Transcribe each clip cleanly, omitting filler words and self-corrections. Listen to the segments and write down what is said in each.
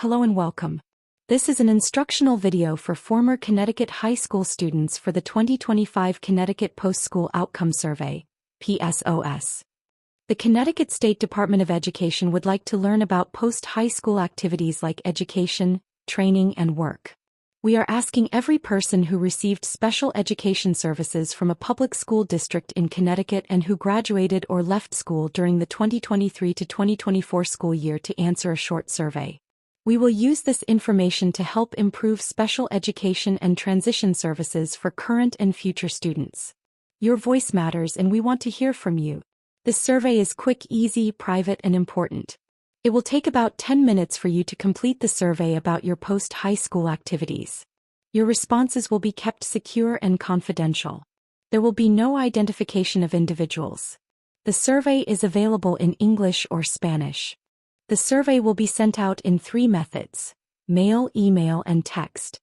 Hello and welcome. This is an instructional video for former Connecticut high school students for the 2025 Connecticut Post-School Outcome Survey, PSOS. The Connecticut State Department of Education would like to learn about post-high school activities like education, training, and work. We are asking every person who received special education services from a public school district in Connecticut and who graduated or left school during the 2023 to 2024 school year to answer a short survey. We will use this information to help improve special education and transition services for current and future students. Your voice matters and we want to hear from you. This survey is quick, easy, private, and important. It will take about 10 minutes for you to complete the survey about your post-high school activities. Your responses will be kept secure and confidential. There will be no identification of individuals. The survey is available in English or Spanish. The survey will be sent out in 3 methods: mail, email, and text.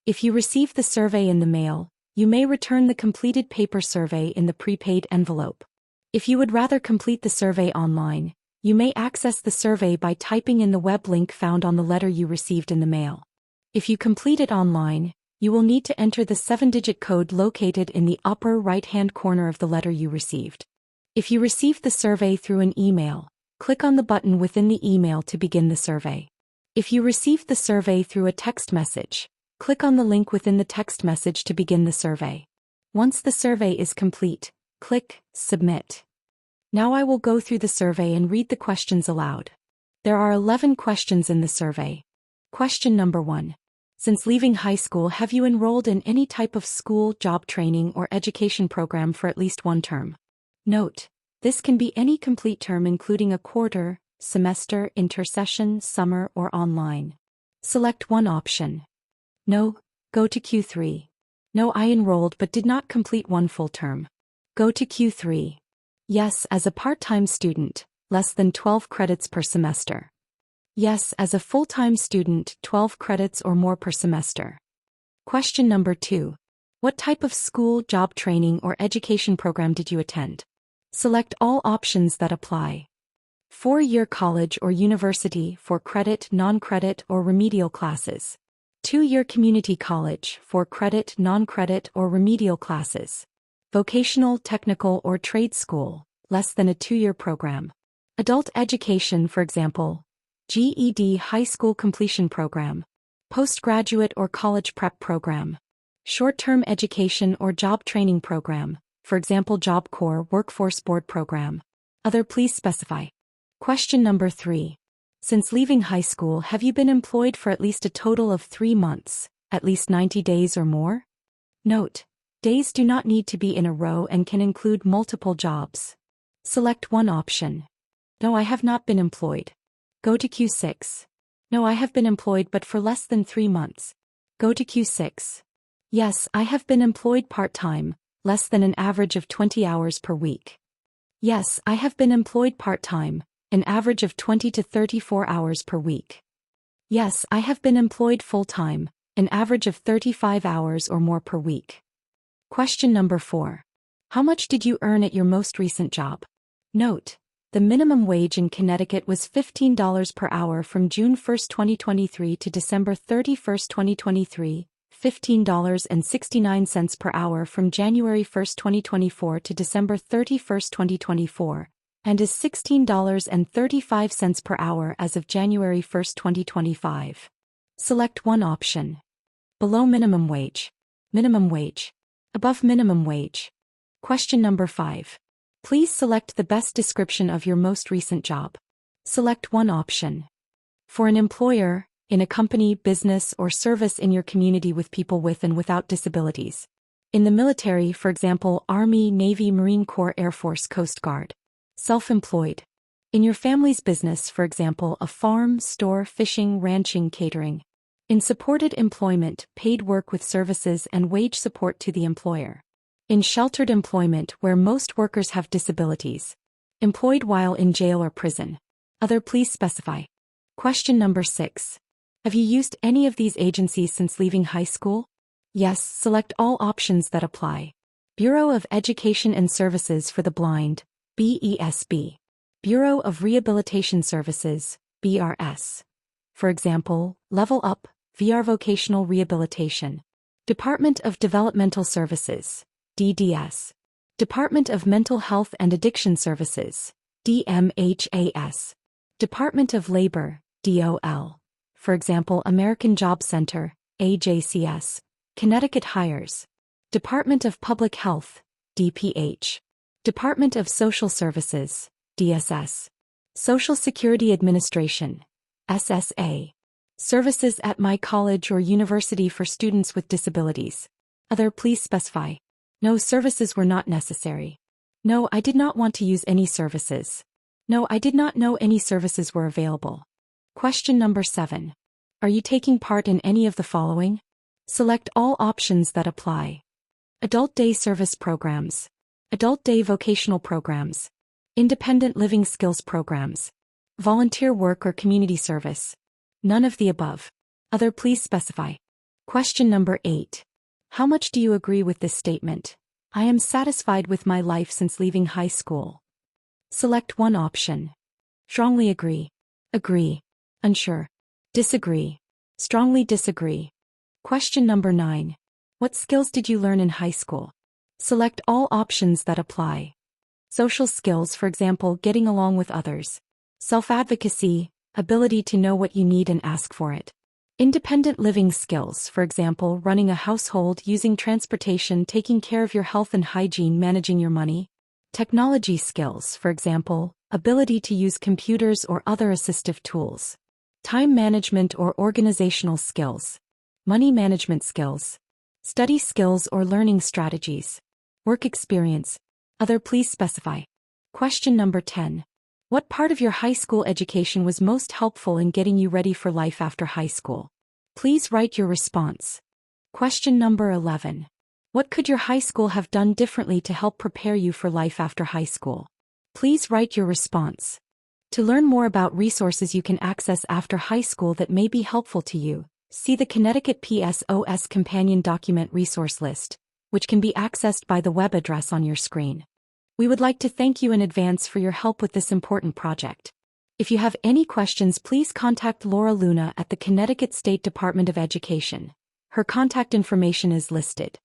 If you receive the survey in the mail, you may return the completed paper survey in the prepaid envelope. If you would rather complete the survey online, you may access the survey by typing in the web link found on the letter you received in the mail. If you complete it online, you will need to enter the 7-digit code located in the upper right-hand corner of the letter you received. If you received the survey through an email, click on the button within the email to begin the survey. If you received the survey through a text message, click on the link within the text message to begin the survey. Once the survey is complete, click Submit. Now I will go through the survey and read the questions aloud. There are 11 questions in the survey. Question number 1. Since leaving high school, have you enrolled in any type of school, job training, or education program for at least 1 term? Note: this can be any complete term including a quarter, semester, intersession, summer, or online. Select one option. No, go to Q3. No, I enrolled but did not complete 1 full term. Go to Q3. Yes, as a part-time student, less than 12 credits per semester. Yes, as a full-time student, 12 credits or more per semester. Question number 2. What type of school, job training, or education program did you attend? Select all options that apply. 4-year college or university for credit, non-credit, or remedial classes. 2-year community college for credit, non-credit, or remedial classes. Vocational, technical, or trade school, less than a 2-year program. Adult education, for example, GED high school completion program. Postgraduate or college prep program. Short-term education or job training program, for example Job Corps Workforce Board program. Other, please specify. Question number 3. Since leaving high school, have you been employed for at least a total of 3 months, at least 90 days or more? Note: days do not need to be in a row and can include multiple jobs. Select one option. No, I have not been employed. Go to Q6. No, I have been employed but for less than 3 months. Go to Q6. Yes, I have been employed part-time, less than an average of 20 hours per week. Yes, I have been employed part-time, an average of 20 to 34 hours per week. Yes, I have been employed full-time, an average of 35 hours or more per week. Question number 4. How much did you earn at your most recent job? Note: the minimum wage in Connecticut was $15 per hour from June 1, 2023 to December 31, 2023, $15.69 per hour from January 1, 2024 to December 31, 2024, and is $16.35 per hour as of January 1, 2025. Select one option. Below minimum wage. Minimum wage. Above minimum wage. Question number 5. Please select the best description of your most recent job. Select one option. For an employer, in a company, business, or service in your community with people with and without disabilities. In the military, for example, Army, Navy, Marine Corps, Air Force, Coast Guard. Self-employed. In your family's business, for example, a farm, store, fishing, ranching, catering. In supported employment, paid work with services and wage support to the employer. In sheltered employment, where most workers have disabilities. Employed while in jail or prison. Other, please specify. Question number 6. Have you used any of these agencies since leaving high school? Yes, select all options that apply. Bureau of Education and Services for the Blind, BESB. Bureau of Rehabilitation Services, BRS. for example, Level Up, VR Vocational Rehabilitation. Department of Developmental Services, DDS. Department of Mental Health and Addiction Services, DMHAS. Department of Labor, DOL. For example, American Job Center, AJCS. Connecticut Hires. Department of Public Health, DPH. Department of Social Services, DSS. Social Security Administration, SSA. Services at my college or university for students with disabilities. Other, please specify. No, services were not necessary. No, I did not want to use any services. No, I did not know any services were available. Question number 7. Are you taking part in any of the following? Select all options that apply. Adult Day Service Programs. Adult Day Vocational Programs. Independent Living Skills Programs. Volunteer work or community service. None of the above. Other, please specify. Question number 8. How much do you agree with this statement? I am satisfied with my life since leaving high school. Select one option. Strongly agree. Agree. Unsure. Disagree. Strongly disagree. Question number 9. What skills did you learn in high school? Select all options that apply. Social skills, for example, getting along with others. Self-advocacy, ability to know what you need and ask for it. Independent living skills, for example, running a household, using transportation, taking care of your health and hygiene, managing your money. Technology skills, for example, ability to use computers or other assistive tools. Time management or organizational skills. Money management skills. Study skills or learning strategies. Work experience. Other, please specify. Question number 10. What part of your high school education was most helpful in getting you ready for life after high school? Please write your response. Question number 11. What could your high school have done differently to help prepare you for life after high school? Please write your response. To learn more about resources you can access after high school that may be helpful to you, see the Connecticut PSOS Companion Document Resource List, which can be accessed by the web address on your screen. We would like to thank you in advance for your help with this important project. If you have any questions, please contact Laura Luna at the Connecticut State Department of Education. Her contact information is listed.